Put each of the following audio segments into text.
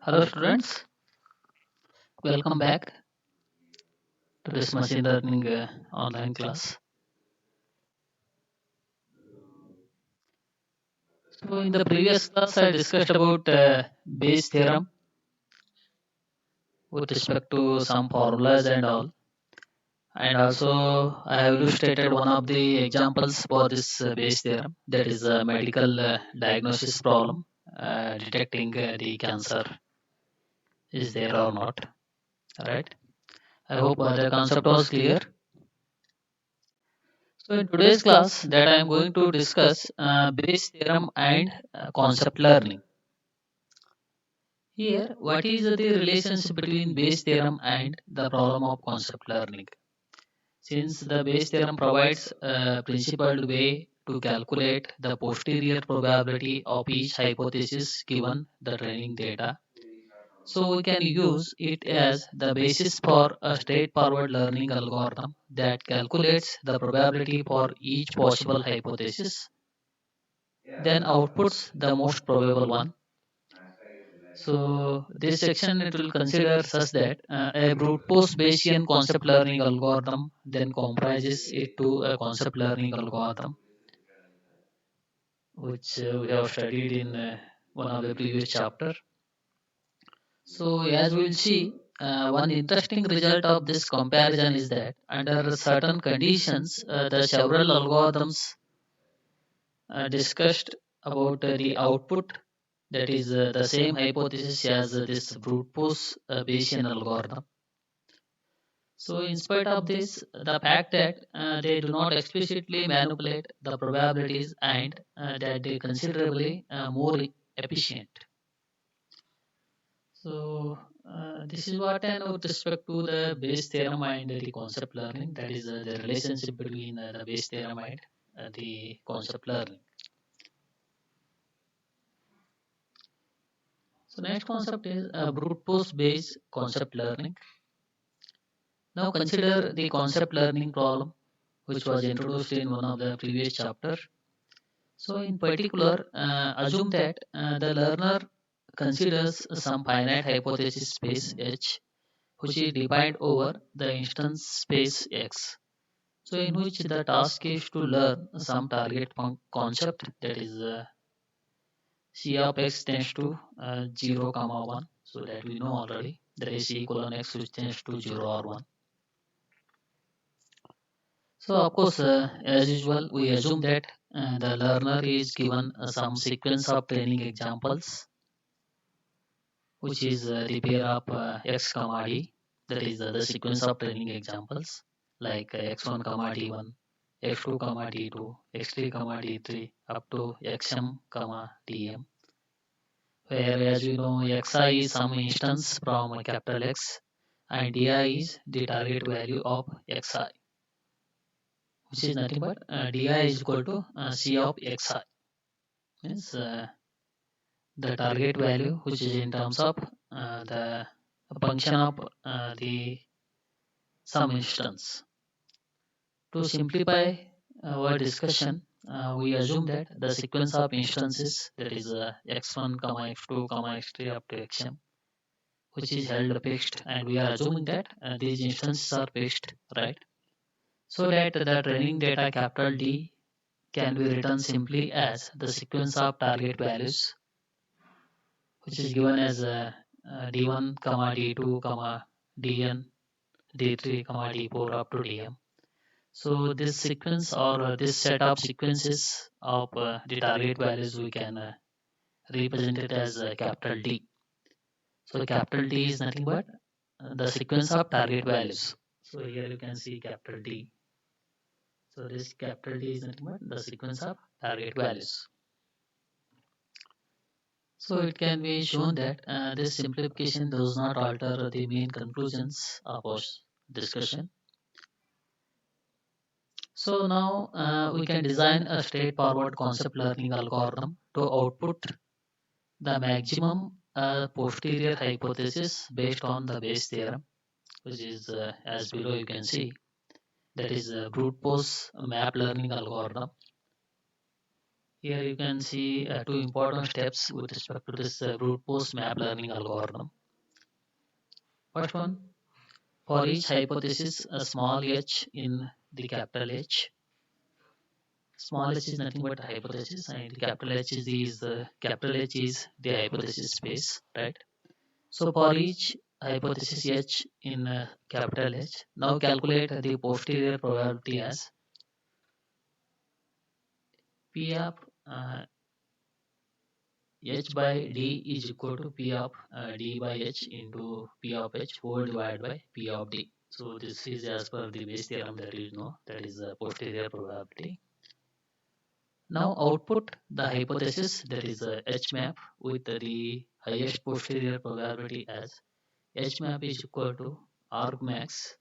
Hello students, welcome back to this machine learning online class. So in the previous class I discussed about Bayes theorem with respect to some formulas and all, and also I have illustrated one of the examples for this Bayes theorem, that is a medical diagnosis problem, detecting the cancer is there or not, right? I hope the concept was clear. So in today's class that I am going to discuss Bayes theorem and concept learning. Here, what is the relationship between Bayes theorem and the problem of concept learning? Since the Bayes theorem provides a principled way to calculate the posterior probability of each hypothesis given the training data, so we can use it as the basis for a straightforward learning algorithm that calculates the probability for each possible hypothesis, then outputs the most probable one. So this section it will consider such that a brute force Bayesian concept learning algorithm then comprises it to a concept learning algorithm, which we have studied in one of the previous chapter. So as we will see, one interesting result of this comparison is that under certain conditions, the several algorithms discussed about the output, that is the same hypothesis as this brute force Bayesian algorithm. So, in spite of this, the fact that they do not explicitly manipulate the probabilities and that they considerably more efficient. So, this is what I know with respect to the Bayes theorem and the concept learning. That is the relationship between the Bayes theorem and the concept learning. So, next concept is brute force based concept learning. Now, consider the concept learning problem, which was introduced in one of the previous chapter. So, in particular, assume that the learner considers some finite hypothesis space H, which is defined over the instance space X. So, in which the task is to learn some target concept, that is C of x tends to 0 comma 1. So, that we know already, that is C colon x which tends to 0 or 1. So, of course, as usual, we assume that the learner is given some sequence of training examples, which is the pair of x comma d, that is the sequence of training examples like x1 comma d1, x2 comma d2, x3 comma d3 up to xm comma dm, where as we know xi is some instance from capital X and di is the target value of xi, which is nothing but di is equal to c of xi, means the target value which is in terms of the function of the some instance. To simplify our discussion, we assume that the sequence of instances, that is x1 comma x2 comma x3 up to xm, which is held fixed, and we are assuming that these instances are fixed, right? So that the training data capital D can be written simply as the sequence of target values, which is given as d1 comma d2 comma dn d3 comma d4 up to dm. So this sequence or this set of sequences of the target values we can represent it as capital D. So capital D is nothing but the sequence of target values. So here you can see capital D. So this capital D is nothing but the sequence of target values. So it can be shown that this simplification does not alter the main conclusions of our discussion. So now we can design a straightforward concept learning algorithm to output the maximum posterior hypothesis based on the Bayes theorem, which is as below you can see, that is a brute force map learning algorithm. Here you can see two important steps with respect to this brute force map learning algorithm. First one, for each hypothesis, a small h in the capital H. Small h is nothing but a hypothesis, and capital capital H is the hypothesis space, right? So for each hypothesis h in capital H, now calculate the posterior probability as P of uh, h by d is equal to P of d by h into P of h whole divided by P of d. So this is as per the Bayes theorem that you know, that is the posterior probability. Now output the hypothesis, that is H map with the highest posterior probability as H map is equal to argmax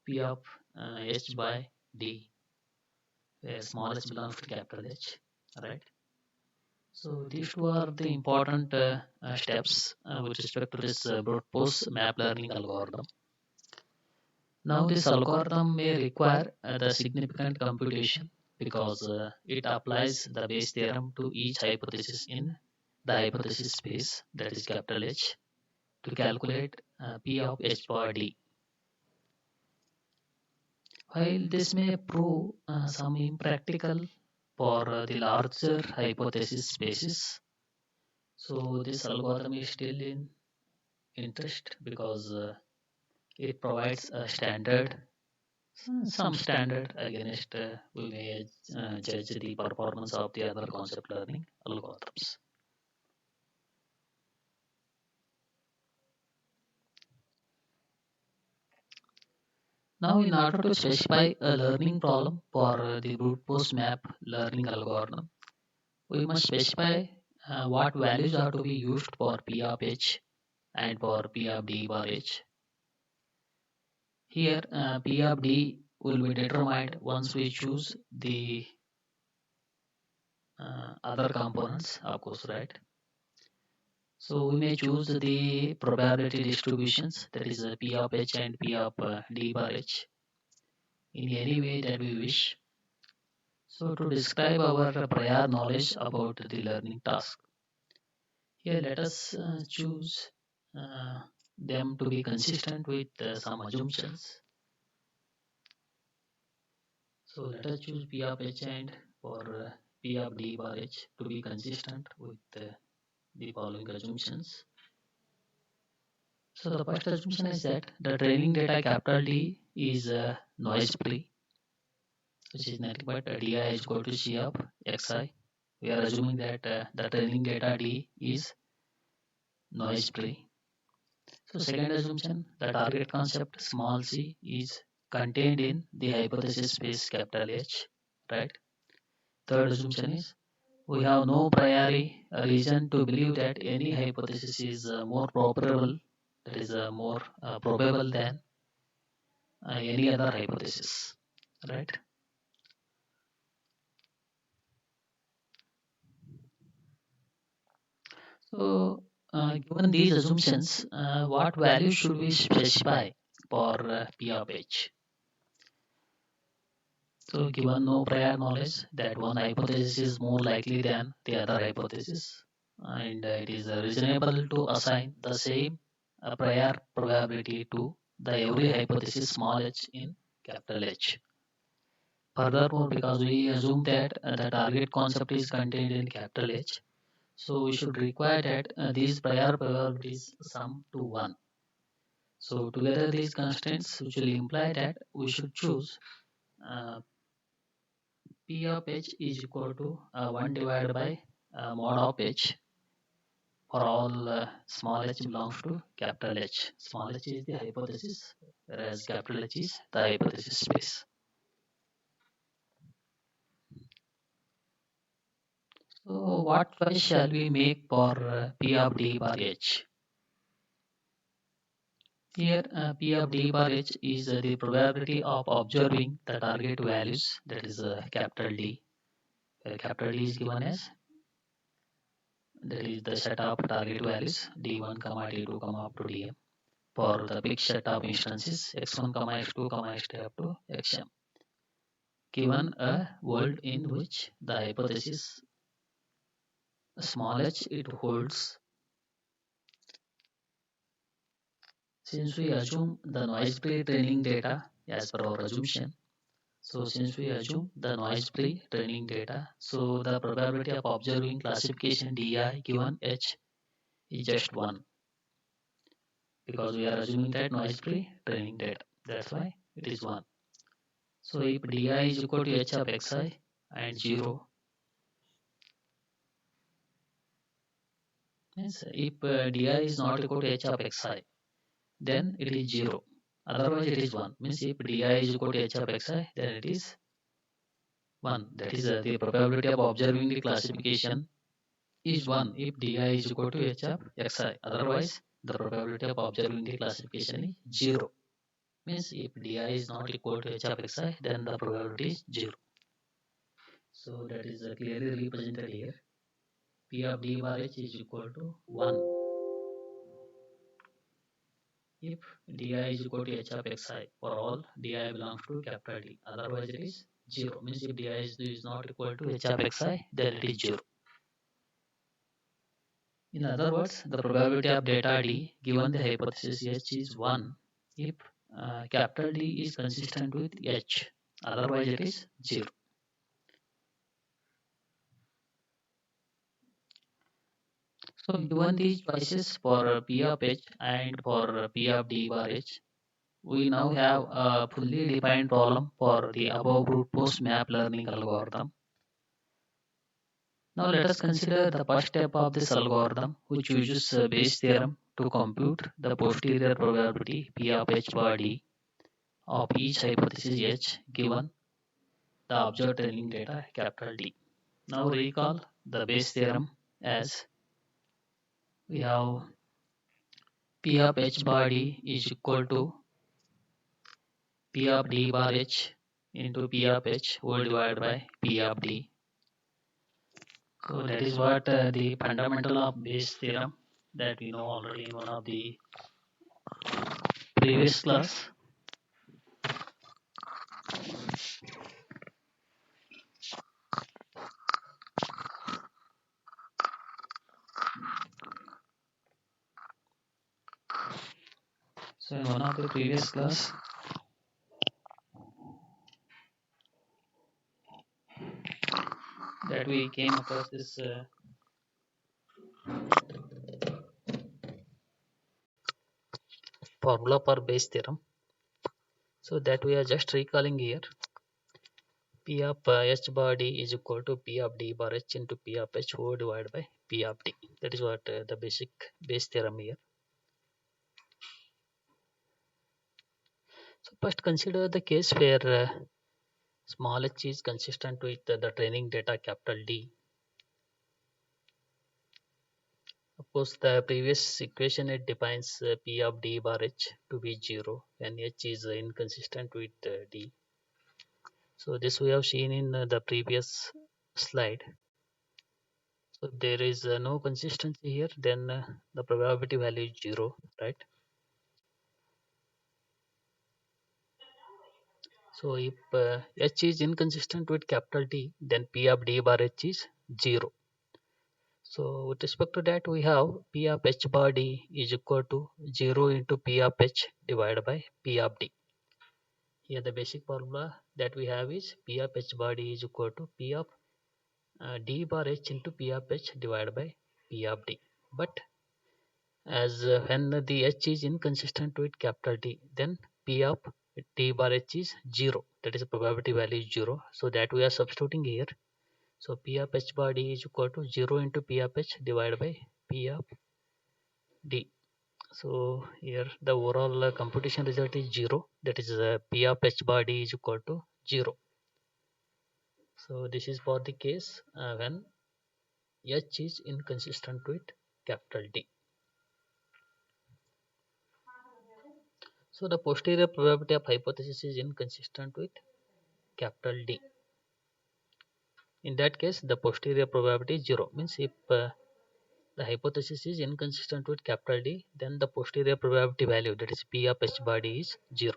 P of H by D, where small h belongs to capital H, right? So these two are the important steps with respect to this brute force map learning algorithm. Now this algorithm may require the significant computation because it applies the Bayes theorem to each hypothesis in the hypothesis space, that is capital H, to calculate P of H bar D. While this may prove some impractical for the larger hypothesis spaces, so this algorithm is still in interest because it provides a standard, some standard against we may judge the performance of the other concept learning algorithms. Now, in order to specify a learning problem for the brute force map learning algorithm, we must specify what values are to be used for P of H and for P of D bar H. Here, P of D will be determined once we choose the other components, of course, right? So we may choose the probability distributions, that is P of H and P of D bar H, in any way that we wish. So to describe our prior knowledge about the learning task, here let us choose uh, them to be consistent with some assumptions. So let us choose P of H and for P of D bar H to be consistent with the following assumptions. So the first assumption is that the training data capital D is noise free, which is nothing but di is equal to C of xi. We are assuming that the training data D is noise free. So second assumption, the target concept small c is contained in the hypothesis space capital H, right? Third assumption is we have no priori reason to believe that any hypothesis is more probable, that is more probable than any other hypothesis, right? So, given these assumptions, what value should we specify for P of H? So, given no prior knowledge that one hypothesis is more likely than the other hypothesis, and it is reasonable to assign the same prior probability to the every hypothesis small h in capital H. Furthermore, because we assume that the target concept is contained in capital H, so we should require that these prior probabilities sum to 1. So together these constraints which will imply that we should choose uh, P of H is equal to 1 divided by mod of H for all small h belongs to capital H. Small h is the hypothesis, whereas capital H is the hypothesis space. So what choice shall we make for P of D bar H? Here, P of D bar H is the probability of observing the target values, that is capital D. Capital D is given as, that is the set of target values D1, D2, up to Dm for the big set of instances x1, x2, x3 up to xm. given a world in which the hypothesis small h it holds. Since we assume the noise-free training data as per our assumption, so since we assume the noise-free training data, so the probability of observing classification di given h is just 1 because we are assuming that noise-free training data. That's why it is 1. So if di is equal to h of xi and 0, means if di is not equal to h of xi, then it is 0. Otherwise it is 1. Means if di is equal to h of xi, then it is 1. That is the probability of observing the classification is 1 if di is equal to h of xi. Otherwise, the probability of observing the classification is 0. Means if di is not equal to h of xi, then the probability is 0. So that is clearly represented here. P of d bar h is equal to 1 if di is equal to h of xi for all di belongs to capital D. Otherwise, it is 0. Means if di is not equal to h of xi, then it is 0. In other words, the probability of data D given the hypothesis H is 1 if capital D is consistent with H. Otherwise, it is 0. So, given these choices for P of H and for P of D bar H, we now have a fully defined problem for the above brute force map learning algorithm. Now, let us consider the first step of this algorithm, which uses Bayes' theorem to compute the posterior probability P of H bar D of each hypothesis H given the observed training data capital D. Now recall the Bayes theorem as we have P of H bar D is equal to P of D bar H into P of H whole divided by P of D. So that is what the fundamental of Bayes theorem that we know already in one of the previous class. So in one of the previous class, that we came across this formula for Bayes theorem. So that we are just recalling here. P of H bar D is equal to P of D bar H into P of H whole divided by P of D. That is what the basic Bayes theorem here. So first consider the case where small h is consistent with the training data capital D. Of course, the previous equation it defines P of D bar H to be 0 when H is inconsistent with D. So this we have seen in the previous slide. So if there is no consistency here, then the probability value is 0, right? So if H is inconsistent with capital D, then P of D bar H is 0. So with respect to that, we have P of H bar D is equal to 0 into P of H divided by P of D. Here the basic formula that we have is P of H bar D is equal to P of D bar H into P of H divided by P of D. But as when the H is inconsistent with capital D, then P of D bar H is 0. That is the probability value is 0. So that we are substituting here. So P of H bar D is equal to 0 into P of H divided by P of D. So here the overall computation result is 0. That is P of H bar D is equal to 0. So this is for the case when H is inconsistent with capital D. So the posterior probability of hypothesis is inconsistent with capital D. In that case, the posterior probability is 0. Means if the hypothesis is inconsistent with capital D, then the posterior probability value, that is P of H bar D, is 0.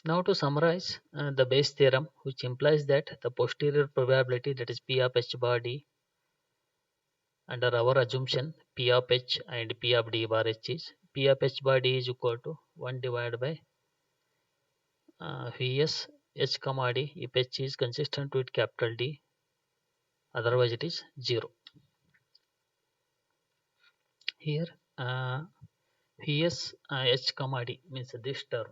Now to summarize the Bayes theorem, which implies that the posterior probability, that is P of h bar d, under our assumption P of h and P of d bar h is P of h bar d is equal to 1 divided by Vs h comma d if h is consistent with capital D, otherwise it is 0. Here Vs h comma d means this term.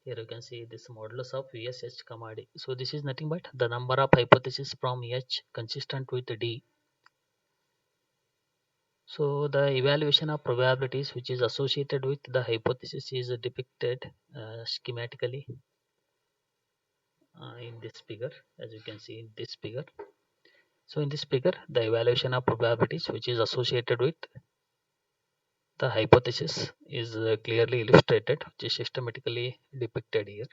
Here you can see this modulus of Vs h comma d. So this is nothing but the number of hypotheses from H consistent with D. So the evaluation of probabilities which is associated with the hypothesis is depicted schematically in this figure, as you can see in this figure. So in this figure, the evaluation of probabilities which is associated with the hypothesis is clearly illustrated, which is systematically depicted here.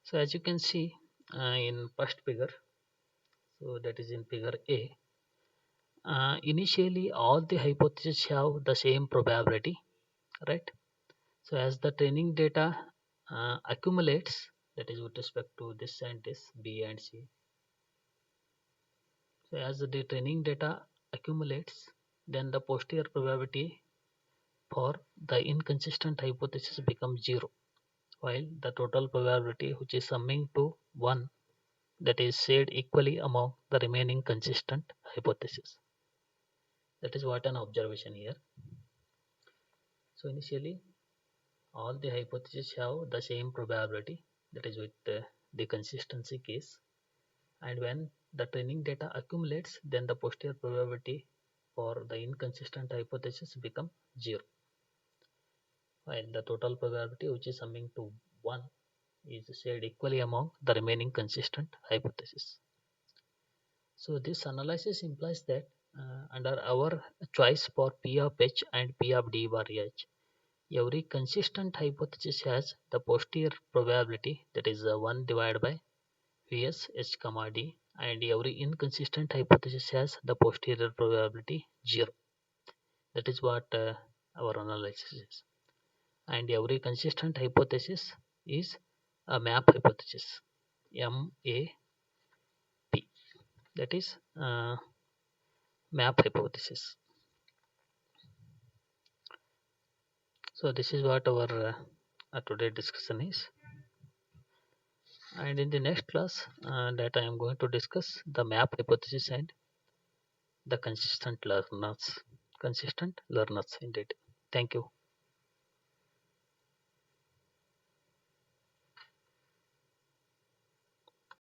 So as you can see in first figure, so that is in figure A, initially all the hypotheses have the same probability, right? So as the training data accumulates, that is with respect to this and this B and C. So as the training data accumulates, then the posterior probability for the inconsistent hypothesis becomes 0, while the total probability, which is summing to 1, that is shared equally among the remaining consistent hypothesis. That is what an observation here. So initially all the hypotheses have the same probability, that is with the consistency case, and when the training data accumulates, then the posterior probability for the inconsistent hypothesis become 0, while the total probability, which is summing to 1, is shared equally among the remaining consistent hypothesis. So this analysis implies that under our choice for P of h and P of d bar h, every consistent hypothesis has the posterior probability, that is 1 divided by Vs h comma d, and every inconsistent hypothesis has the posterior probability 0. That is what our analysis is. And every consistent hypothesis is a map hypothesis, MAP, that is map hypothesis. So this is what our today discussion is. And in the next class that I am going to discuss the map hypothesis and the consistent learners indeed. Thank you.